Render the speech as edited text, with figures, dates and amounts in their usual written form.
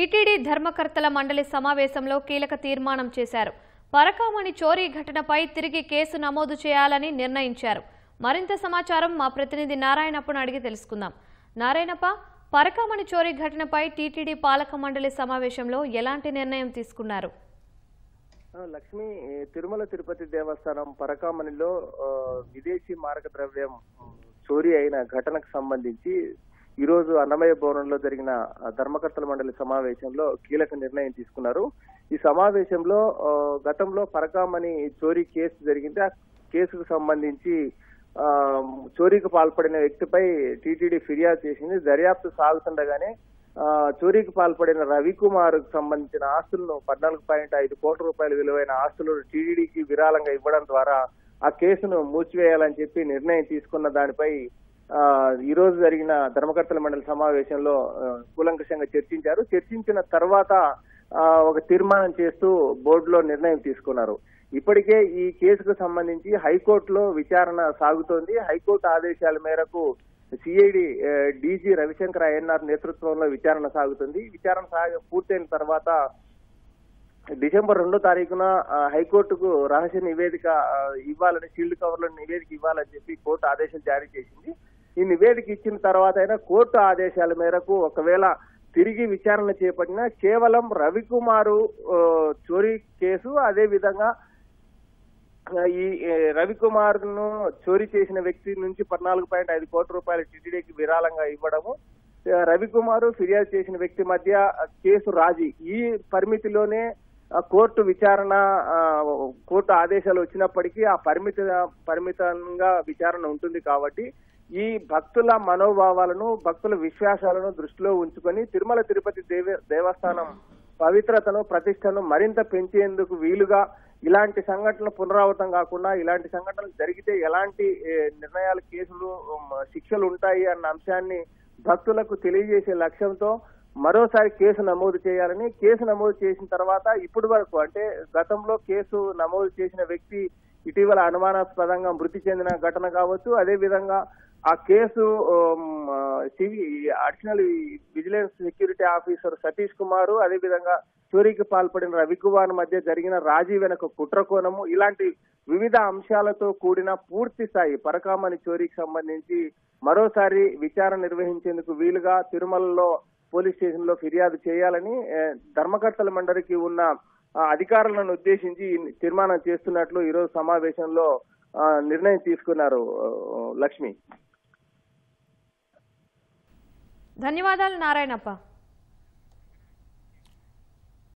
TTD ధర్మకర్తల మండలి సమావేశంలో కీలక తీర్మానం చేశారు. పరకామణి చోరీ ఘటనపై తిరిగి కేసు నమోదు చేయాలని నిర్ణయించారు. మరింత సమాచారం మా ప్రతినిధి నారాయణప్పను అడిగి తెలుసుకుందాం. నారాయణప్ప, పరకామణి చోరీ ఘటనపై టీటీడీ పాలక మండలి సమావేశంలో ఎలాంటి నిర్ణయం తీసుకున్నారు? లక్ష్మి, తిరుమల తిరుపతి దేవస్థానం పరకామణిలో విదేశీ మారక ద్రవ్యం చోరీ అయిన ఘటనకు సంబంధించి ఈ రోజు అన్నమయ్య భవనంలో జరిగిన ధర్మకర్తల మండలి సమావేశంలో కీలక నిర్ణయం తీసుకున్నారు. ఈ సమావేశంలో గతంలో పరకామణి చోరీ కేసు జరిగింది. ఆ కేసుకు సంబంధించి చోరీకి పాల్పడిన వ్యక్తిపై టీటీడీ ఫిర్యాదు చేసింది. దర్యాప్తు సాగుతుండగానే చోరీకి పాల్పడిన రవికుమార్ కు సంబంధించిన ఆస్తులను 14.5 కోట్ల రూపాయల విలువైన ఆస్తులను టీటీడీకి విరాళంగా ఇవ్వడం ద్వారా ఆ కేసును మూసివేయాలని చెప్పి నిర్ణయం తీసుకున్న దానిపై ఈ రోజు జరిగిన ధర్మకర్తల మండలి సమావేశంలో కూలంకషంగా చర్చించారు. చర్చించిన తర్వాత ఒక తీర్మానం చేస్తూ బోర్డులో నిర్ణయం తీసుకున్నారు. ఇప్పటికే ఈ కేసుకు సంబంధించి హైకోర్టులో విచారణ సాగుతోంది. హైకోర్టు ఆదేశాల మేరకు సిఐడి డీజీ రవిశంకర్ ఐఎన్ఆర్ నేతృత్వంలో విచారణ సాగుతుంది. విచారణ పూర్తయిన తర్వాత డిసెంబర్ 2వ తారీఖున హైకోర్టుకు రహస్య నివేదిక ఇవ్వాలని, షీల్డ్ కవర్లో నివేదిక ఇవ్వాలని చెప్పి కోర్టు ఆదేశాలు జారీ చేసింది. ఈ నివేదిక ఇచ్చిన తర్వాత అయినా కోర్టు ఆదేశాల మేరకు ఒకవేళ తిరిగి విచారణ చేపట్టినా కేవలం రవికుమారు చోరీ కేసు, అదే విధంగా ఈ రవికుమార్ ను చోరీ చేసిన వ్యక్తి నుంచి 14.5 కోట్ల రూపాయల టీటీడీకి విరాళంగా ఇవ్వడము, రవికుమారు ఫిర్యాదు చేసిన వ్యక్తి మధ్య కేసు రాజీ, ఈ పరిమితిలోనే కోర్టు విచారణ, కోర్టు ఆదేశాలు వచ్చినప్పటికీ ఆ పరిమితంగా విచారణ ఉంటుంది. కాబట్టి ఈ భక్తుల మనోభావాలను, భక్తుల విశ్వాసాలను దృష్టిలో ఉంచుకొని తిరుమల తిరుపతి దేవస్థానం పవిత్రతను, ప్రతిష్టను మరింత పెంచేందుకు వీలుగా ఇలాంటి సంఘటనలు పునరావృతం కాకుండా, ఇలాంటి సంఘటనలు జరిగితే ఎలాంటి నిర్ణయాలు, కేసులు, శిక్షలు ఉంటాయి అన్న అంశాన్ని భక్తులకు తెలియజేసే లక్ష్యంతో మరోసారి కేసు నమోదు చేయాలని, కేసు నమోదు చేసిన తర్వాత ఇప్పటి వరకు అంటే గతంలో కేసు నమోదు చేసిన వ్యక్తి ఇటీవల అనుమానాస్పదంగా మృతి చెందిన ఘటన కావచ్చు, అదే విధంగా ఆ case additional vigilance security officer Satish Kumar, అదే విధంగా చోరీకి పాల్పడిన రవికుమార్ మధ్య జరిగిన రాజీ వెనక కుట్రకోణము, ఇలాంటి వివిధ అంశాలతో కూడిన పూర్తి స్థాయి పరకామణి చోరీకి సంబంధించి మరోసారి విచారణ నిర్వహించేందుకు వీలుగా తిరుమలలో పోలీస్ స్టేషన్ లో ఫిర్యాదు చేయాలని ధర్మకర్తల మండలికి ఉన్న అధికారులను ఉద్దేశించి తీర్మానం చేస్తున్నట్లు ఈ రోజు సమావేశంలో నిర్ణయం తీసుకున్నారు. లక్ష్మి, ధన్యవాదాలు నారాయణప్ప.